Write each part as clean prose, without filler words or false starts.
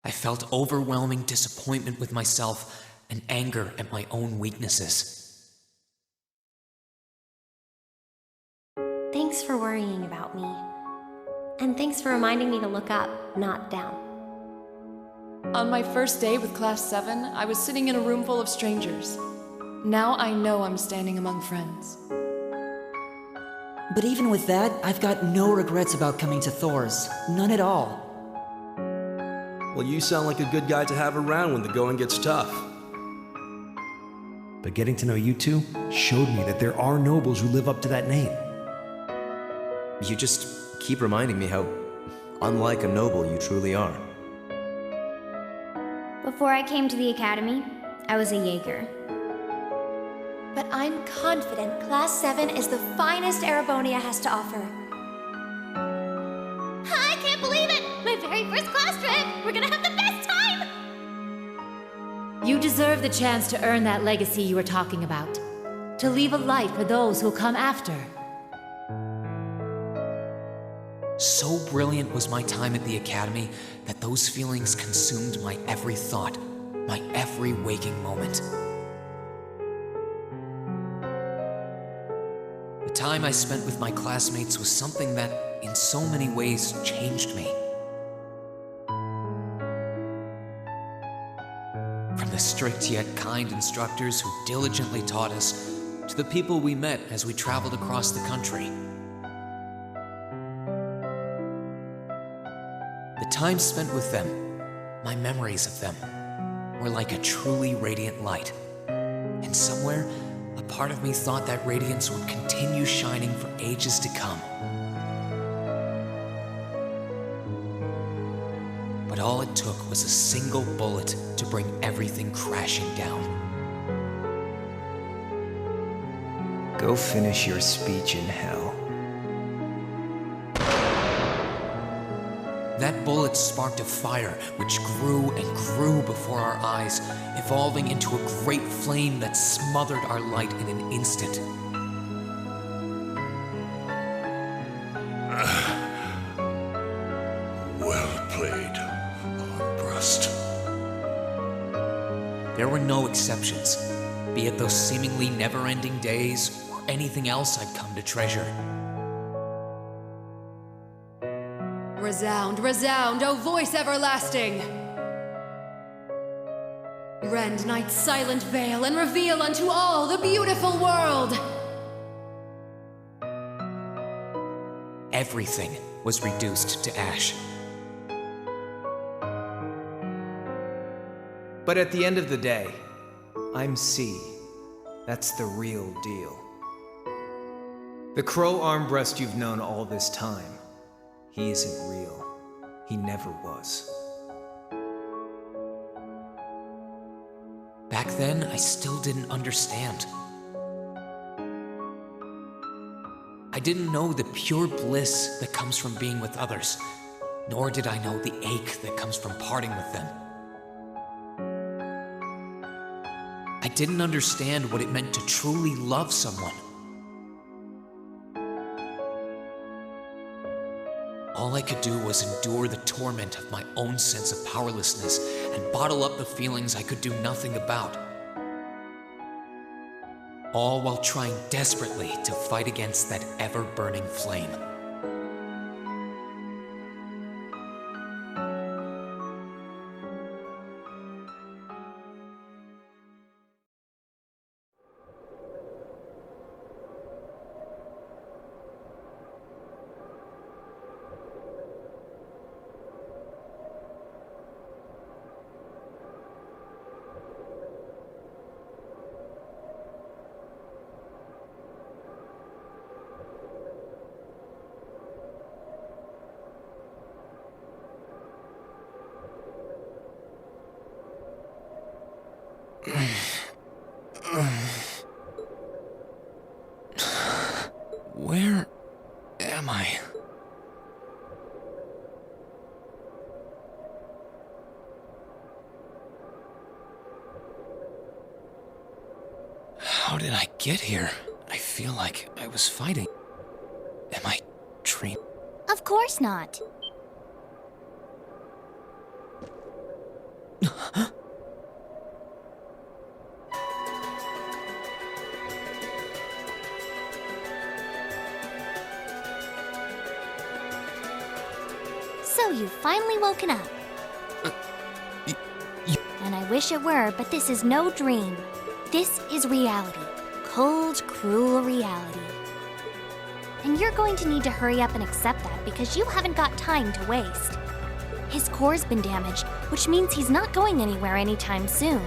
I felt overwhelming disappointment with myself and anger at my own weaknesses. Thanks for worrying about me. And thanks for reminding me to look up, not down. On my first day with Class 7, I was sitting in a room full of strangers. Now I know I'm standing among friends. But even with that, I've got no regrets about coming to Thor's. None at all. Well, you sound like a good guy to have around when the going gets tough. But getting to know you two showed me that there are nobles who live up to that name. You just keep reminding me how unlike a noble you truly are. Before I came to the academy, I was a Jaeger. But I'm confident Class 7 is the finest Erebonia has to offer. I can't believe it! My very first class trip! We're gonna have the best time! You deserve the chance to earn that legacy you were talking about. To leave a light for those who'll come after. So brilliant was my time at the academy that those feelings consumed my every thought, my every waking moment. The time I spent with my classmates was something that, in so many ways, changed me. From the strict yet kind instructors who diligently taught us, to the people we met as we traveled across the country. The time spent with them, my memories of them, were like a truly radiant light. And somewhere, a part of me thought that radiance would continue shining for ages to come. But all it took was a single bullet to bring everything crashing down. Go finish your speech in hell. That bullet sparked a fire which grew and grew before our eyes, evolving into a great flame that smothered our light in an instant. Well played, Armbrust. There were no exceptions, be it those seemingly never-ending days or anything else I've come to treasure. Resound, resound, O voice everlasting! Rend night's silent veil and reveal unto all the beautiful world! Everything was reduced to ash. But at the end of the day, I'm C. That's the real deal. The Crow Armbrust you've known all this time, he isn't real. He never was. Back then, I still didn't understand. I didn't know the pure bliss that comes from being with others, nor did I know the ache that comes from parting with them. I didn't understand what it meant to truly love someone. All I could do was endure the torment of my own sense of powerlessness and bottle up the feelings I could do nothing about. All while trying desperately to fight against that ever-burning flame. Where am I? How did I get here? I feel like I was fighting. Am I dreaming? Of course not. So you've finally woken up. And I wish it were, but this is no dream. This is reality. Cold, cruel reality. And you're going to need to hurry up and accept that because you haven't got time to waste. His core's been damaged, which means he's not going anywhere anytime soon.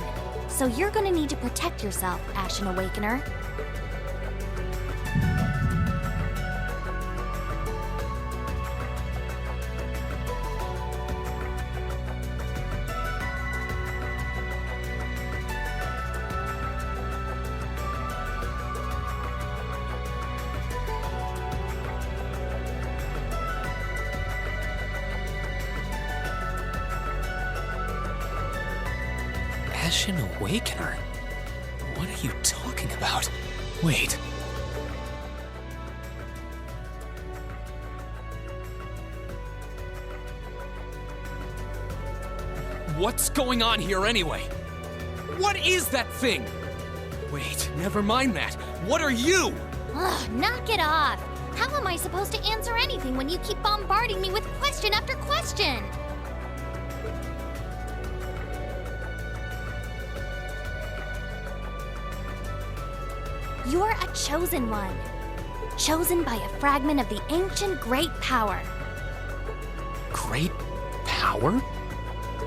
So you're going to need to protect yourself, Ashen Awakener. Ashen Awakener? What are you talking about? Wait. What's going on here anyway? What is that thing? Wait, never mind that. What are you? Ugh, knock it off. How am I supposed to answer anything when you keep bombarding me with question after question? You're a chosen one. Chosen by a fragment of the ancient Great Power. Great Power?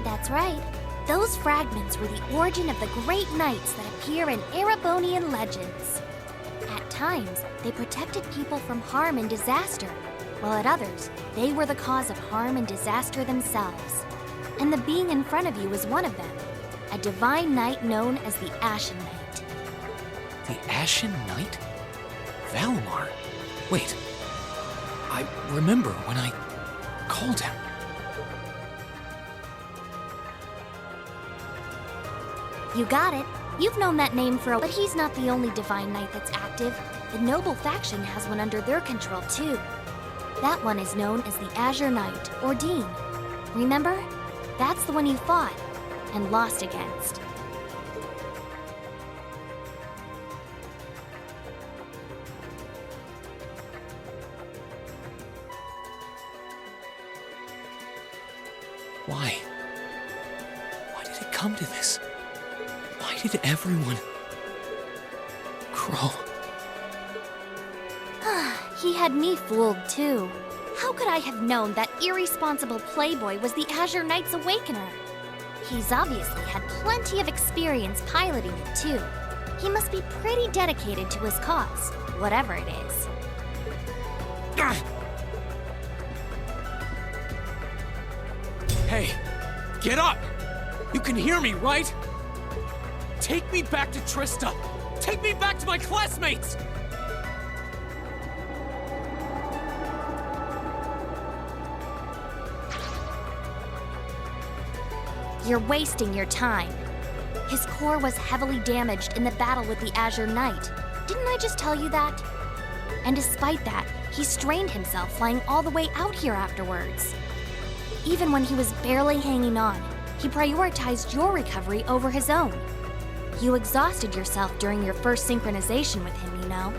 That's right. Those fragments were the origin of the great knights that appear in Erebonian legends. At times, they protected people from harm and disaster, while at others, they were the cause of harm and disaster themselves. And the being in front of you is one of them, a divine knight known as the Ashen Knight. The Ashen Knight? Valmar? Wait. I remember when I called him. You got it. You've known that name for a while, but he's not the only divine knight that's active. The noble faction has one under their control, too. That one is known as the Azure Knight, or Dean. Remember? That's the one you fought and lost against. Why? Why did it come to this? Why did everyone... Crow? He had me fooled, too. How could I have known that irresponsible playboy was the Azure Knight's Awakener? He's obviously had plenty of experience piloting it, too. He must be pretty dedicated to his cause, whatever it is. Hey, get up! You can hear me, right? Take me back to Trista! Take me back to my classmates! You're wasting your time. His core was heavily damaged in the battle with the Azure Knight. Didn't I just tell you that? And despite that, he strained himself flying all the way out here afterwards. Even when he was barely hanging on, he prioritized your recovery over his own. You exhausted yourself during your first synchronization with him, you know.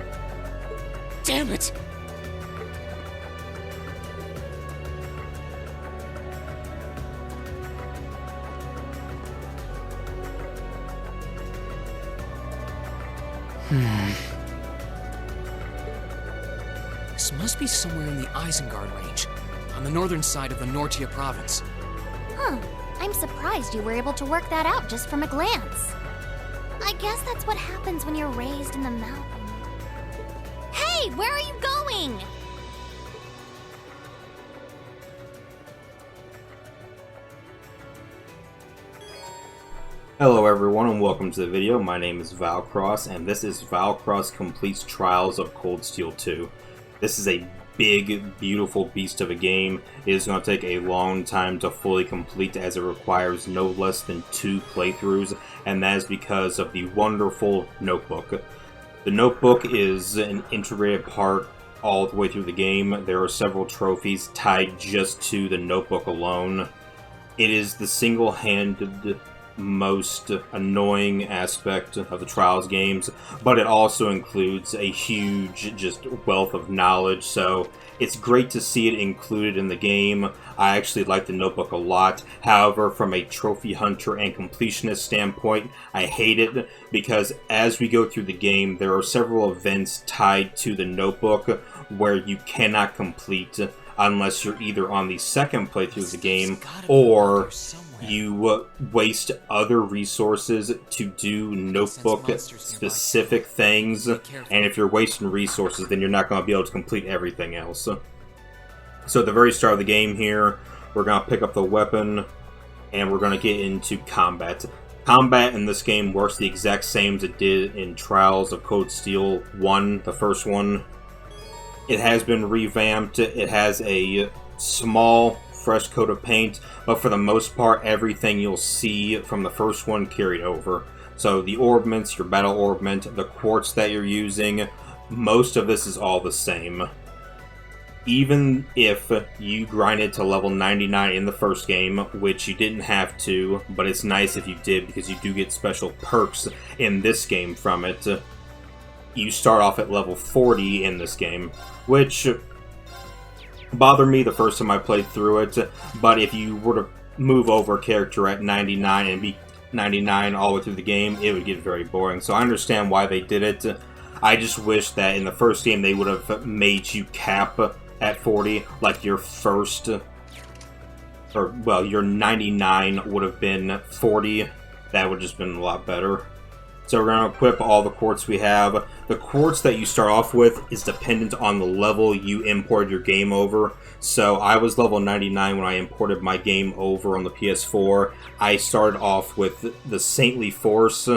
Damn it! This must be somewhere in the Isengard range, on the northern side of the Nortia province. Huh. I'm surprised you were able to work that out just from a glance. I guess that's what happens when you're raised in the mountain. Hey, where are you going? Hello everyone and welcome to the video. My name is Valcross and this is Valcross Completes Trials of Cold Steel 2. This is a big, beautiful beast of a game. It is going to take a long time to fully complete as it requires no less than 2 playthroughs, and that is because of the wonderful notebook. The notebook is an integrated part all the way through the game. There are several trophies tied just to the notebook alone. It is the single-handed most annoying aspect of the Trials games, but it also includes a huge just wealth of knowledge, so it's great to see it included in the game. I actually like the notebook a lot. However, from a trophy hunter and completionist standpoint, I hate it because as we go through the game, there are several events tied to the notebook where you cannot complete unless you're either on the second playthrough of the game or you waste other resources to do notebook-specific things, and if you're wasting resources, then you're not going to be able to complete everything else. So at the very start of the game here, we're going to pick up the weapon, and we're going to get into combat. Combat in this game works the exact same as it did in Trials of Cold Steel 1, the first one. It has been revamped. It has a small, fresh coat of paint, but for the most part, everything you'll see from the first one carried over. So the orbments, your battle orbment, the quartz that you're using, most of this is all the same. Even if you grinded to level 99 in the first game, which you didn't have to, but it's nice if you did because you do get special perks in this game from it, you start off at level 40 in this game, which bothered me the first time I played through it, but if you were to move over a character at 99 and be 99 all the way through the game, it would get very boring. So I understand why they did it. I just wish that in the first game they would have made you cap at 40, like your first, or well, your 99 would have been 40. That would have just been a lot better. So we're going to equip all the quartz we have. The quartz that you start off with is dependent on the level you imported your game over. So I was level 99 when I imported my game over on the PS4. I started off with the Saintly Force,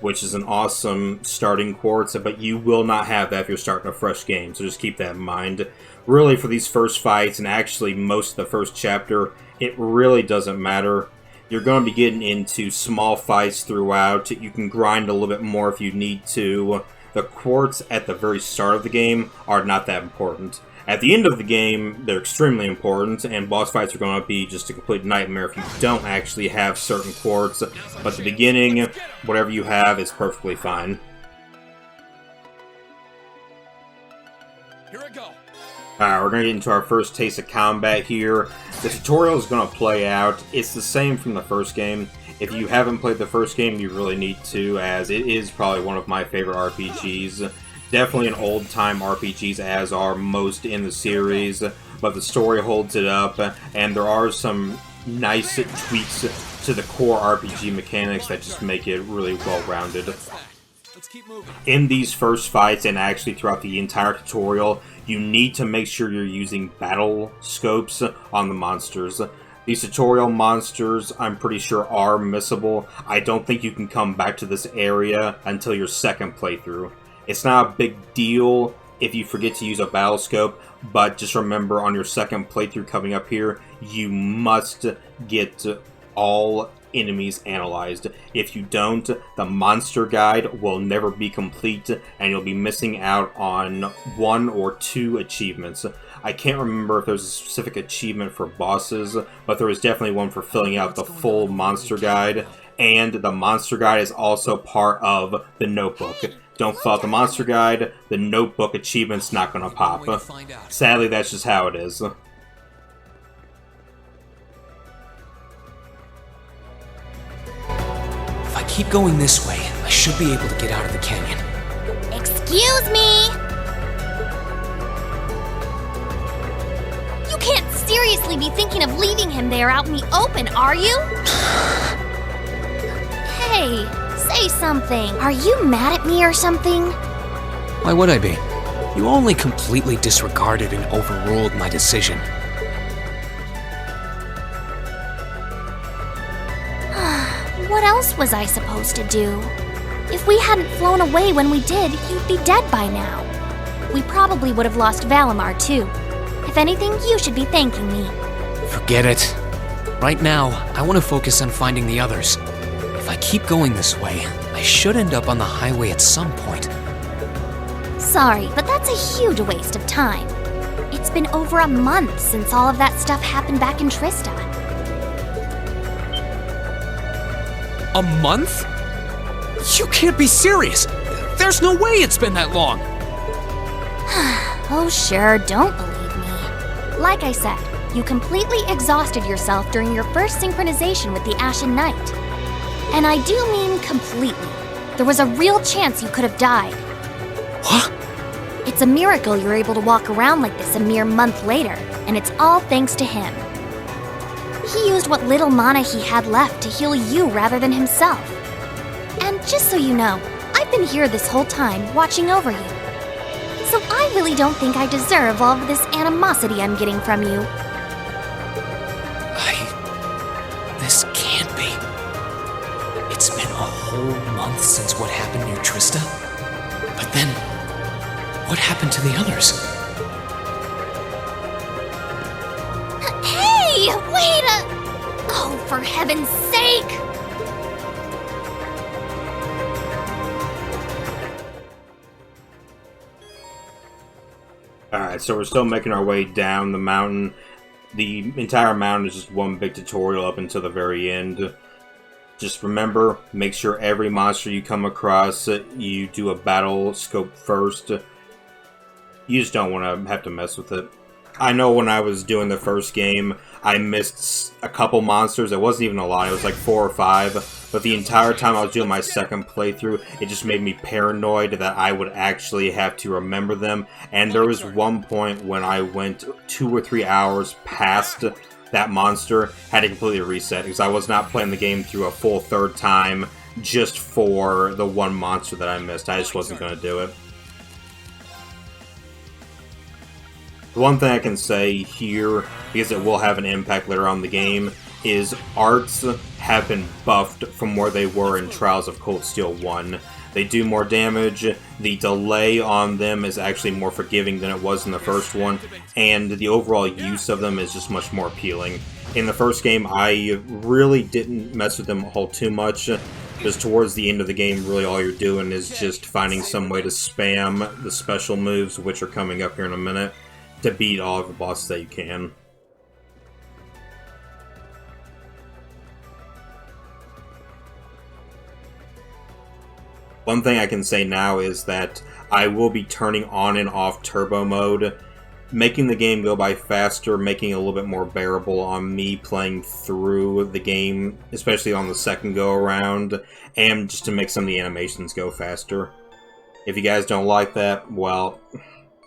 which is an awesome starting quartz, but you will not have that if you're starting a fresh game, so just keep that in mind. Really, for these first fights, and actually most of the first chapter, it really doesn't matter. You're going to be getting into small fights throughout. You can grind a little bit more if you need to. The quartz at the very start of the game are not that important. At the end of the game, they're extremely important, and boss fights are going to be just a complete nightmare if you don't actually have certain quartz. But at the beginning, whatever you have is perfectly fine. Here I go. Alright, we're going to get into our first taste of combat here. The tutorial is going to play out. It's the same from the first game. If you haven't played the first game, you really need to, as it is probably one of my favorite RPGs. Definitely an old-time RPGs, as are most in the series, but the story holds it up, and there are some nice tweaks to the core RPG mechanics that just make it really well-rounded. In these first fights, and actually throughout the entire tutorial, you need to make sure you're using battle scopes on the monsters. These tutorial monsters, I'm pretty sure, are missable. I don't think you can come back to this area until your second playthrough. It's not a big deal if you forget to use a battle scope, but just remember on your second playthrough coming up here, you must get all enemies analyzed. If you don't, the monster guide will never be complete, and you'll be missing out on 1 or 2 achievements. I can't remember if there's a specific achievement for bosses, but there is definitely one for filling out the full monster guide, and the monster guide is also part of the notebook. Don't fill out the monster guide, the notebook achievement's not going to pop. Sadly, that's just how it is. If I keep going this way, I should be able to get out of the canyon. Excuse me! You can't seriously be thinking of leaving him there out in the open, are you? Hey, say something. Are you mad at me or something? Why would I be? You only completely disregarded and overruled my decision. What else was I supposed to do? If we hadn't flown away when we did, you'd be dead by now. We probably would have lost Valimar, too. If anything, you should be thanking me. Forget it. Right now, I want to focus on finding the others. If I keep going this way, I should end up on the highway at some point. Sorry, but that's a huge waste of time. It's been over a month since all of that stuff happened back in Trista. A month? You can't be serious! There's no way it's been that long! Oh sure, don't believe me. Like I said, you completely exhausted yourself during your first synchronization with the Ashen Knight. And I do mean completely. There was a real chance you could have died. What? It's a miracle you're able to walk around like this a mere month later, and it's all thanks to him. He used what little mana he had left to heal you rather than himself. And just so you know, I've been here this whole time, watching over you. So I really don't think I deserve all of this animosity I'm getting from you. This can't be. It's been a whole month since what happened near Trista? But then, what happened to the others? Hey, wait a... Oh, for heaven's sake! Alright, so we're still making our way down the mountain. The entire mountain is just one big tutorial up until the very end. Just remember, make sure every monster you come across, you do a battle scope first. You just don't want to have to mess with it. I know when I was doing the first game, I missed a couple monsters. It wasn't even a lot, it was like 4 or 5. But the entire time I was doing my second playthrough, it just made me paranoid that I would actually have to remember them. And there was one point when I went 2 or 3 hours past that monster, had to completely reset, because I was not playing the game through a full third time just for the one monster that I missed. I just wasn't going to do it. The one thing I can say here, because it will have an impact later on in the game, is arts have been buffed from where they were in Trials of Cold Steel 1. They do more damage, the delay on them is actually more forgiving than it was in the first one, and the overall use of them is just much more appealing. In the first game, I really didn't mess with them all too much, because towards the end of the game, really all you're doing is just finding some way to spam the special moves, which are coming up here in a minute, to beat all of the bosses that you can. One thing I can say now is that I will be turning on and off turbo mode, making the game go by faster, making it a little bit more bearable on me playing through the game, especially on the second go around, and just to make some of the animations go faster. If you guys don't like that, well,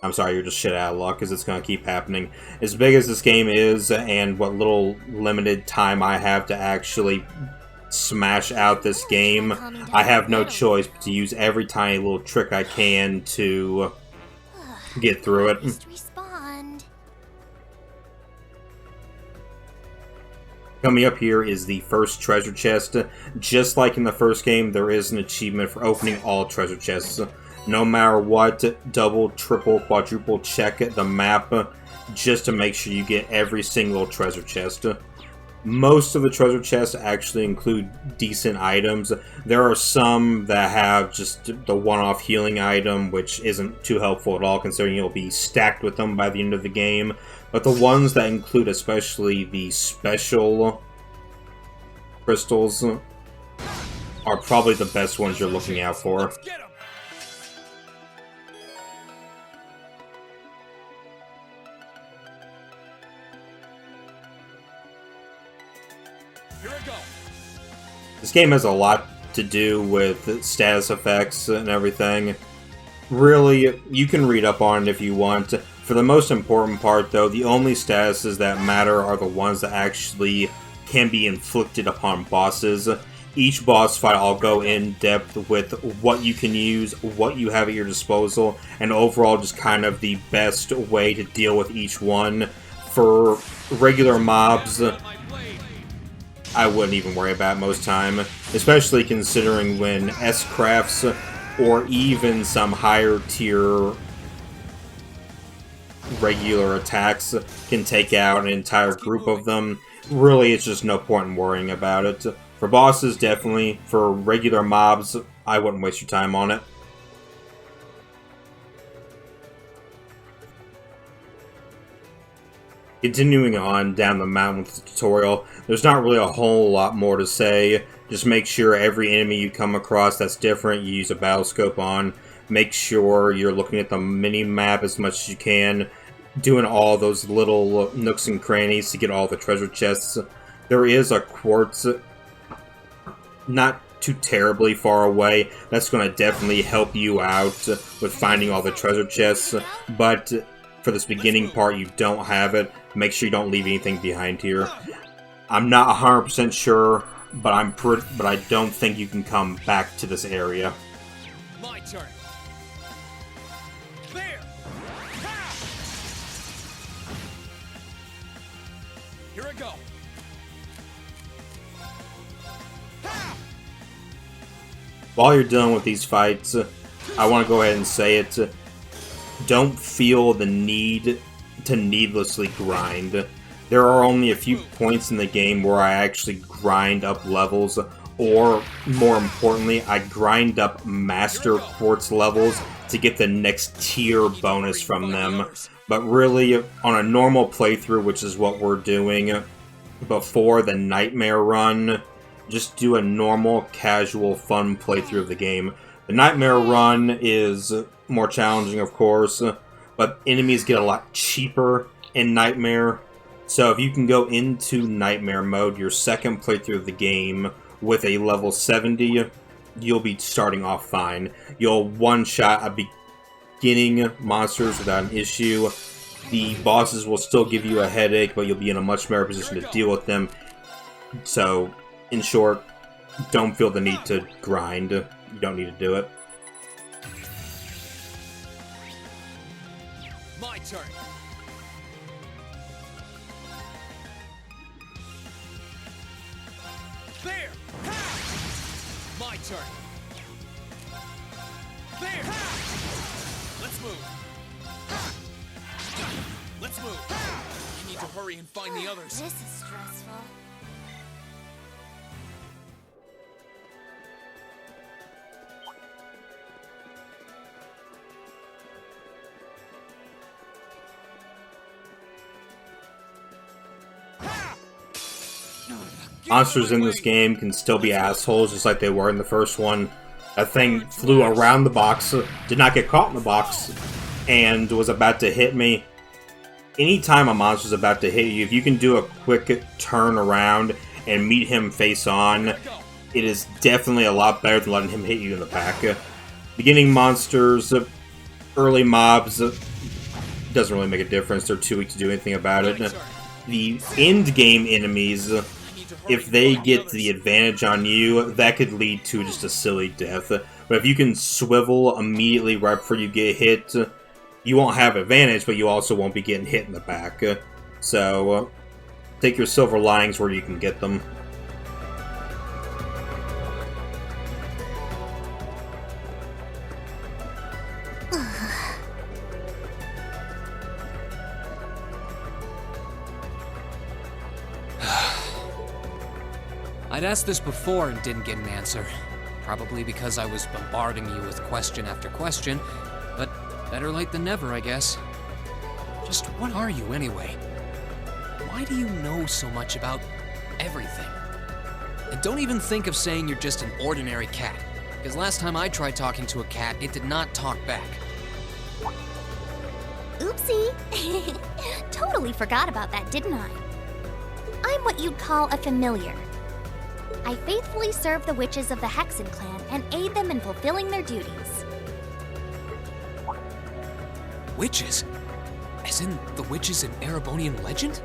I'm sorry, you're just shit out of luck, because it's going to keep happening. As big as this game is, and what little limited time I have to actually smash out this game, I have no choice but to use every tiny little trick I can to get through it. Coming up here is the first treasure chest. Just like in the first game, there is an achievement for opening all treasure chests. No matter what, double, triple, quadruple check the map just to make sure you get every single treasure chest. Most of the treasure chests actually include decent items. There are some that have just the one-off healing item, which isn't too helpful at all, considering you'll be stacked with them by the end of the game. But the ones that include especially the special crystals are probably the best ones you're looking out for. This game has a lot to do with status effects and everything. Really, you can read up on it if you want. For the most important part, though, the only statuses that matter are the ones that actually can be inflicted upon bosses. Each boss fight, I'll go in depth with what you can use, what you have at your disposal, and overall just kind of the best way to deal with each one. For regular mobs, I wouldn't even worry about it most time, especially considering when S-Crafts or even some higher tier regular attacks can take out an entire group of them. Really, it's just no point in worrying about it. For bosses, definitely. For regular mobs, I wouldn't waste your time on it. Continuing on down the mountain with the tutorial, there's not really a whole lot more to say. Just make sure every enemy you come across that's different, you use a battle scope on. Make sure you're looking at the mini-map as much as you can, doing all those little nooks and crannies to get all the treasure chests. There is a quartz not too terribly far away. That's going to definitely help you out with finding all the treasure chests, but for this beginning part you don't have it. Make sure you don't leave anything behind here. I'm not 100% sure, but I don't think you can come back to this area. My turn. There. Here I go. While you're done with these fights, I want to go ahead and say it. Don't feel the need to needlessly grind. There are only a few points in the game where I actually grind up levels, or more importantly, I grind up Master Quartz levels to get the next tier bonus from them. But really, on a normal playthrough, which is what we're doing before the Nightmare run, just do a normal, casual, fun playthrough of the game. The Nightmare run is more challenging, of course, but enemies get a lot cheaper in Nightmare. So if you can go into Nightmare mode, your second playthrough of the game, with a level 70, you'll be starting off fine. You'll one-shot a beginning monsters without an issue. The bosses will still give you a headache, but you'll be in a much better position to deal with them. So, in short, don't feel the need to grind. You don't need to do it. My turn. There. My turn. There. Let's move. Let's move. We need to hurry and find the others. This is stressful. Monsters in this game can still be assholes, just like they were in the first one. That thing flew around the box, did not get caught in the box, and was about to hit me. Anytime a monster's about to hit you, if you can do a quick turn around and meet him face on, it is definitely a lot better than letting him hit you in the back. Beginning monsters, early mobs, doesn't really make a difference. They're too weak to do anything about it. The end game enemies, if they get the advantage on you, that could lead to just a silly death. But if you can swivel immediately right before you get hit, you won't have advantage, but you also won't be getting hit in the back. So, take your silver linings where you can get them. I'd asked this before and didn't get an answer. Probably because I was bombarding you with question after question, but better late than never, I guess. Just what are you anyway? Why do you know so much about everything? And don't even think of saying you're just an ordinary cat, because last time I tried talking to a cat, it did not talk back. Oopsie! Totally forgot about that, didn't I? I'm what you'd call a familiar. I faithfully serve the witches of the Hexen clan and aid them in fulfilling their duties. Witches? As in the witches in Erebonian legend?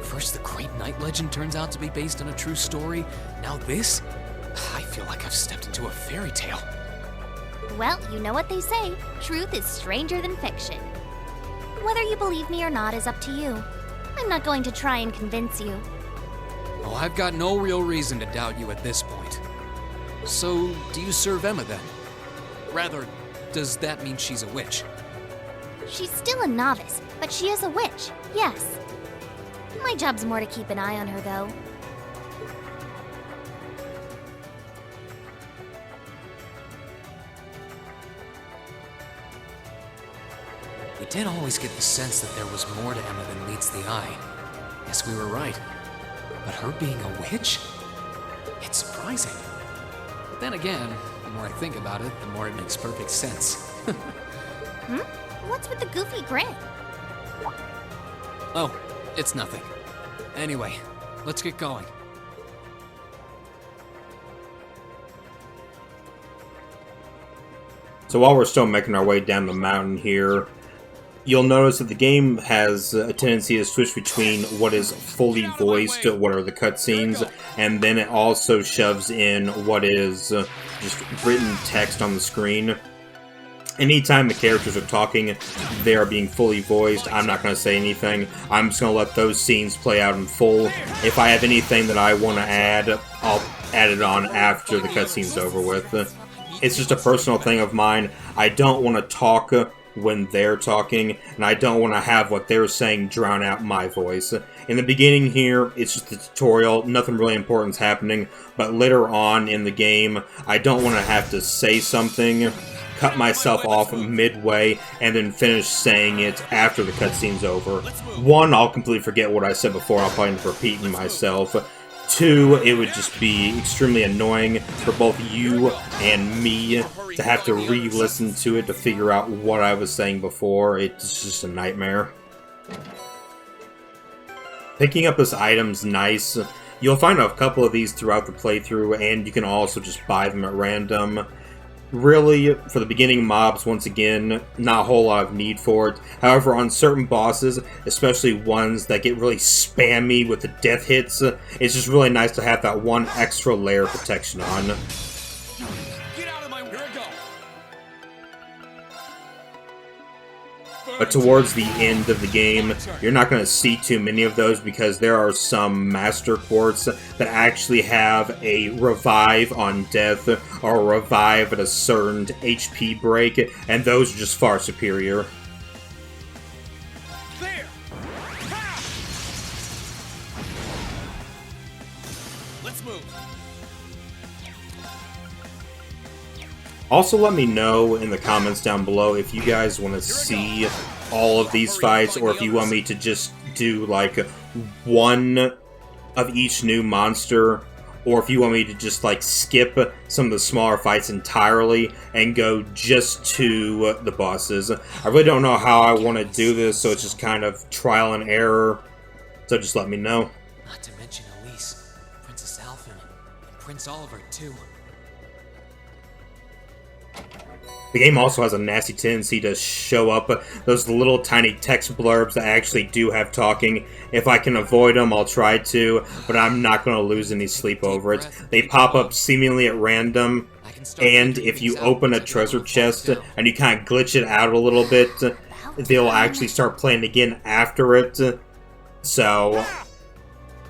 First the Great Night legend turns out to be based on a true story, now this? I feel like I've stepped into a fairy tale. Well, you know what they say, truth is stranger than fiction. Whether you believe me or not is up to you. I'm not going to try and convince you. Oh, I've got no real reason to doubt you at this point. So, do you serve Emma then? Rather, does that mean she's a witch? She's still a novice, but she is a witch, yes. My job's more to keep an eye on her, though. did always get the sense that there was more to Emma than meets the eye. Guess we were right. But her being a witch? It's surprising. But then again, the more I think about it, the more it makes perfect sense. What's with the goofy grin? Oh, it's nothing. Anyway, let's get going. So while we're still making our way down the mountain here, you'll notice that the game has a tendency to switch between what is fully voiced, what are the cutscenes, and then it also shoves in what is just written text on the screen. Anytime the characters are talking, they are being fully voiced. I'm not going to say anything. I'm just going to let those scenes play out in full. If I have anything that I want to add, I'll add it on after the cutscene's over with. It's just a personal thing of mine. I don't want to talk when they're talking, and I don't want to have what they're saying drown out my voice. In the beginning here, it's just a tutorial, nothing really important's happening, but later on in the game, I don't want to have to say something, cut myself off midway, and then finish saying it after the cutscene's over. One, I'll completely forget what I said before, I'll probably end up repeating myself. Two, it would just be extremely annoying for both you and me to have to re-listen to it to figure out what I was saying before. It's just a nightmare. Picking up this item's nice. You'll find a couple of these throughout the playthrough, and you can also just buy them at random. Really, for the beginning mobs, once again, not a whole lot of need for it. However, on certain bosses, especially ones that get really spammy with the death hits, it's just really nice to have that one extra layer of protection on. Get out of my way. Here I go. But towards the end of the game, you're not going to see too many of those because there are some master quartz that actually have a revive on death or a revive at a certain HP break, and those are just far superior. There. Ha! Let's move. Also, let me know in the comments down below if you guys want to see all of these fights, or if you want me to just do, like, one of each new monster, or if you want me to just, like, skip some of the smaller fights entirely and go just to the bosses. I really don't know how I want to do this, so it's just kind of trial and error, so just let me know. Not to mention Elise, Princess Alphen, and Prince Oliver, too. The game also has a nasty tendency to show up those little tiny text blurbs that actually do have talking. If I can avoid them, I'll try to, but I'm not going to lose any sleep over it. They pop up seemingly at random, and if you open a treasure chest and you kind of glitch it out a little bit, they'll actually start playing again after it. So,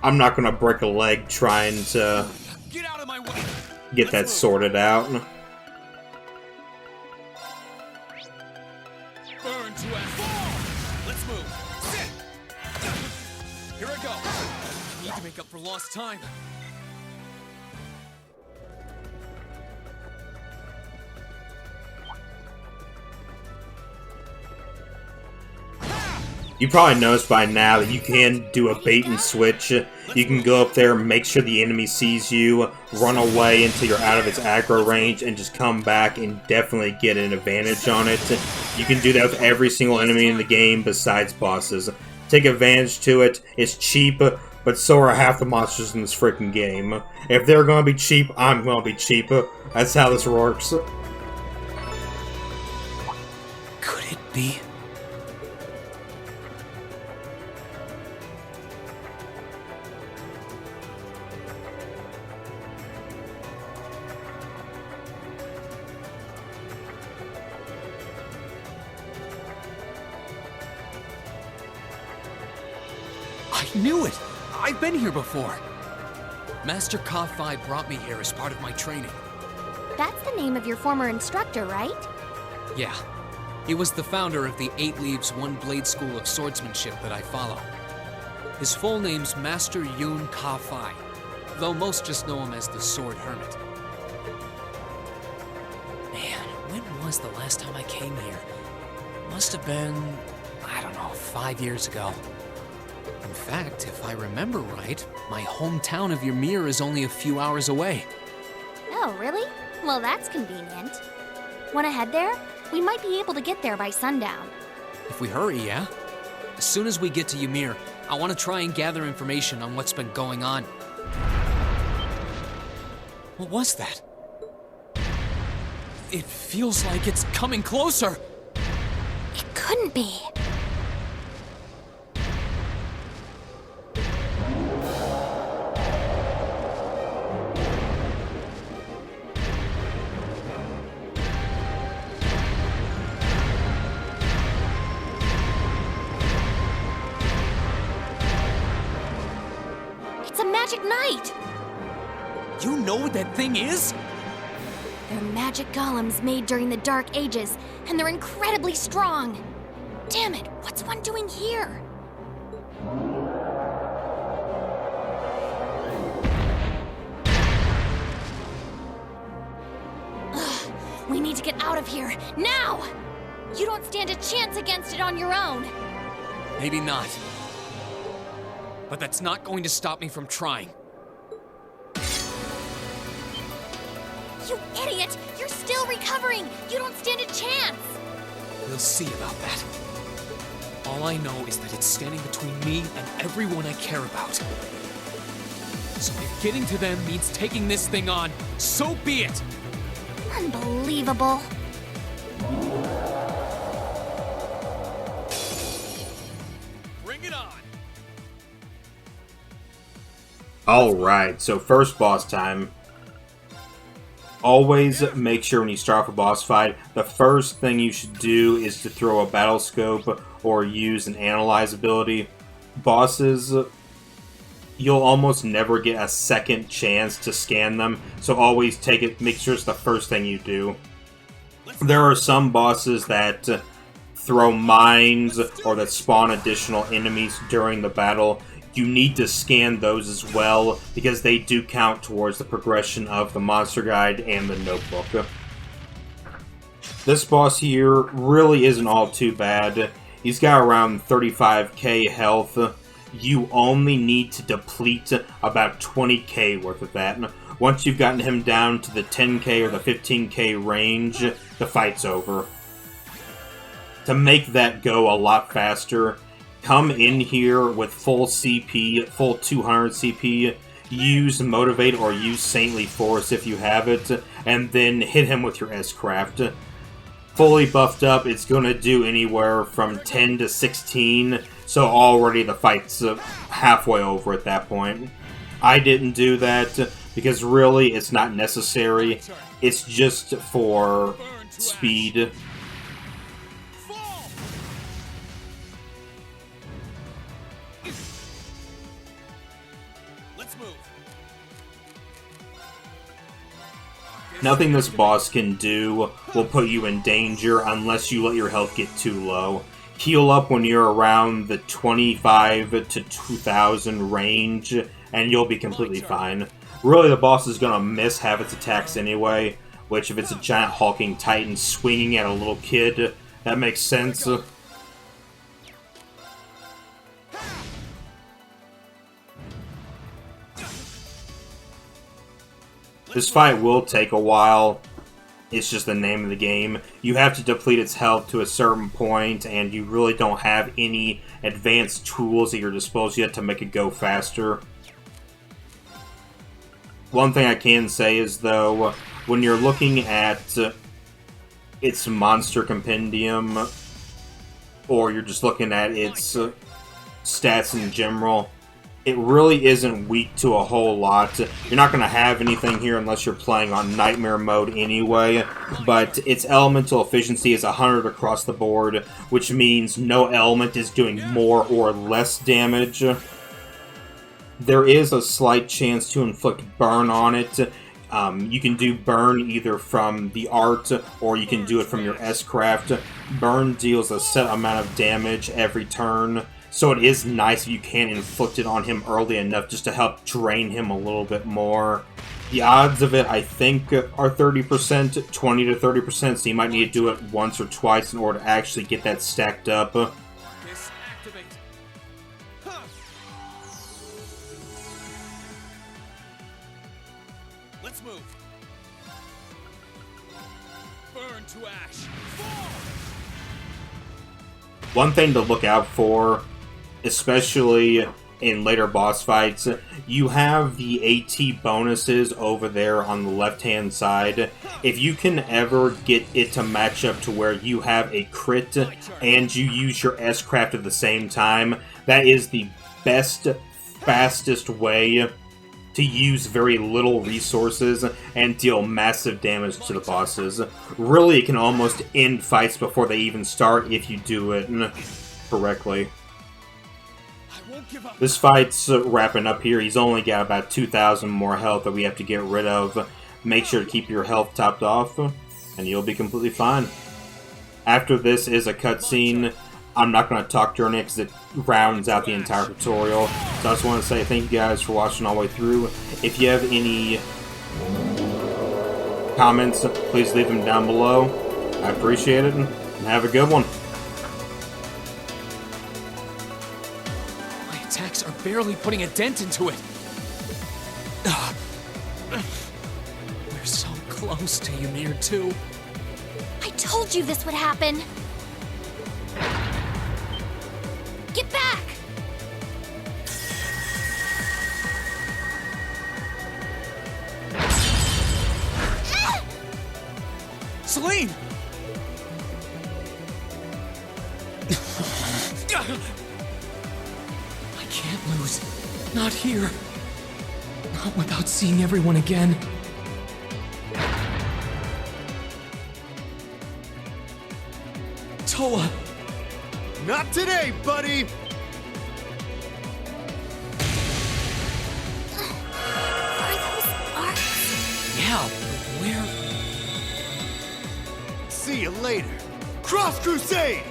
I'm not going to break a leg trying to get that sorted out. Burn to ash. Let's move. Sit. Here I go. I need to make up for lost time. You probably noticed by now that you can do a bait and switch. You can go up there, make sure the enemy sees you, run away until you're out of its aggro range, and just come back and definitely get an advantage on it. You can do that with every single enemy in the game besides bosses. Take advantage to it. It's cheap, but so are half the monsters in this freaking game. If they're gonna be cheap, I'm gonna be cheap. That's how this works. Could it be? I knew it! I've been here before! Master Ka-Fai brought me here as part of my training. That's the name of your former instructor, right? Yeah. He was the founder of the 8 Leaves, 1 Blade School of Swordsmanship that I follow. His full name's Master Yun Ka-Fai, though most just know him as the Sword Hermit. Man, when was the last time I came here? Must have been, I don't know, 5 years ago. In fact, if I remember right, my hometown of Ymir is only a few hours away. Oh, really? Well, that's convenient. Wanna head there? We might be able to get there by sundown. If we hurry, yeah? As soon as we get to Ymir, I want to try and gather information on what's been going on. What was that? It feels like it's coming closer. It couldn't be. It's a magic knight! You know what that thing is? They're magic golems made during the Dark Ages, and they're incredibly strong. Damn it, what's one doing here? Ugh, we need to get out of here, now! You don't stand a chance against it on your own. Maybe not. But that's not going to stop me from trying. You idiot! You're still recovering! You don't stand a chance! We'll see about that. All I know is that it's standing between me and everyone I care about. So if getting to them means taking this thing on, so be it! Unbelievable. Bring it on! Alright, so first boss time. Always make sure when you start off a boss fight, the first thing you should do is to throw a battle scope or use an analyze ability. Bosses, you'll almost never get a second chance to scan them, so always make sure it's the first thing you do. There are some bosses that throw mines or that spawn additional enemies during the battle. You need to scan those as well, because they do count towards the progression of the monster guide and the notebook. This boss here really isn't all too bad. He's got around 35k health. You only need to deplete about 20k worth of that. Once you've gotten him down to the 10k or the 15k range, the fight's over. To make that go a lot faster, come in here with full CP, full 200 CP, use Motivate or use Saintly Force if you have it, and then hit him with your S-Craft. Fully buffed up, it's going to do anywhere from 10 to 16, so already the fight's halfway over at that point. I didn't do that, because really it's not necessary, it's just for speed. Nothing this boss can do will put you in danger unless you let your health get too low. Heal up when you're around the 25 to 2000 range, and you'll be completely fine. Really, the boss is going to miss half its attacks anyway, which if it's a giant hulking titan swinging at a little kid, that makes sense. This fight will take a while. It's just the name of the game. You have to deplete its health to a certain point, and you really don't have any advanced tools at your disposal yet to make it go faster. One thing I can say is, though, when you're looking at its monster compendium, or you're just looking at its stats in general, it really isn't weak to a whole lot. You're not going to have anything here unless you're playing on Nightmare mode anyway, but its elemental efficiency is 100 across the board, which means no element is doing more or less damage. There is a slight chance to inflict burn on it. You can do burn either from the art, or you can do it from your S-Craft. Burn deals a set amount of damage every turn, so it is nice if you can inflict it on him early enough just to help drain him a little bit more. The odds of it, I think, are 30%, 20 to 30%, so you might need to do it once or twice in order to actually get that stacked up. Disactivate. Huh. Let's move. Burn to ash. Fall! One thing to look out for, especially in later boss fights, you have the AT bonuses over there on the left-hand side. If you can ever get it to match up to where you have a crit and you use your S-Craft at the same time, that is the best, fastest way to use very little resources and deal massive damage to the bosses. Really, it can almost end fights before they even start if you do it correctly. This fight's wrapping up here. He's only got about 2,000 more health that we have to get rid of. Make sure to keep your health topped off, and you'll be completely fine. After this is a cutscene. I'm not going to talk during it because it rounds out the entire tutorial. So I just want to say thank you guys for watching all the way through. If you have any comments, please leave them down below. I appreciate it, and have a good one. Attacks are barely putting a dent into it. We're so close to Ymir too. I told you this would happen. Get back! Celine! I can't lose. Not here. Not without seeing everyone again. Toa! Not today, buddy! Are those arcs? Yeah, but where? See you later. Cross Crusade!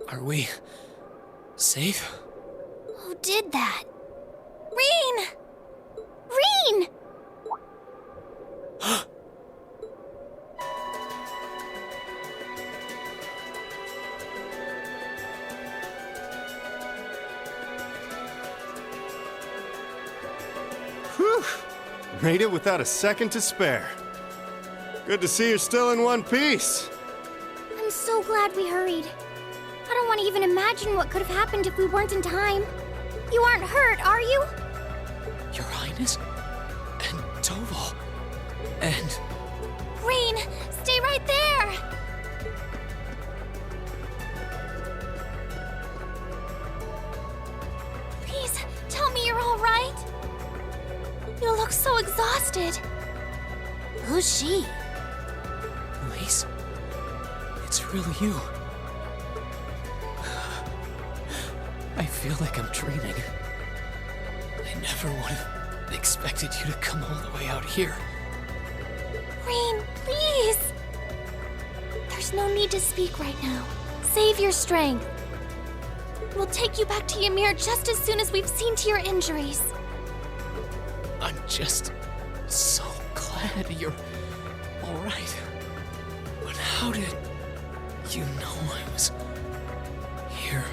Are we safe? Who did that? Reen! Reen! Whew! Made it without a second to spare. Good to see you're still in one piece. I'm so glad we hurried. I don't want to even imagine what could have happened if we weren't in time. You aren't hurt, are you? Your Highness? And Toval? And... Reen, stay right there! Please, tell me you're all right. You look so exhausted. Who's she? Elise? It's really you. I feel like I'm dreaming. I never would have expected you to come all the way out here. Reen, please! There's no need to speak right now. Save your strength. We'll take you back to Ymir just as soon as we've seen to your injuries. I'm just so glad you're all right. But how did you know I was here?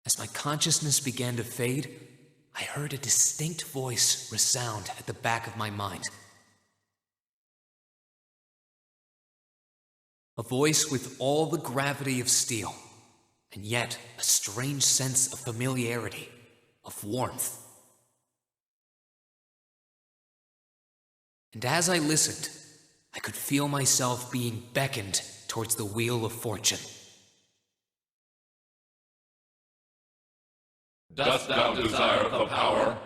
As my consciousness began to fade, I heard a distinct voice resound at the back of my mind. A voice with all the gravity of steel, and yet a strange sense of familiarity, of warmth. And as I listened, I could feel myself being beckoned towards the wheel of fortune. Dost thou desire the power?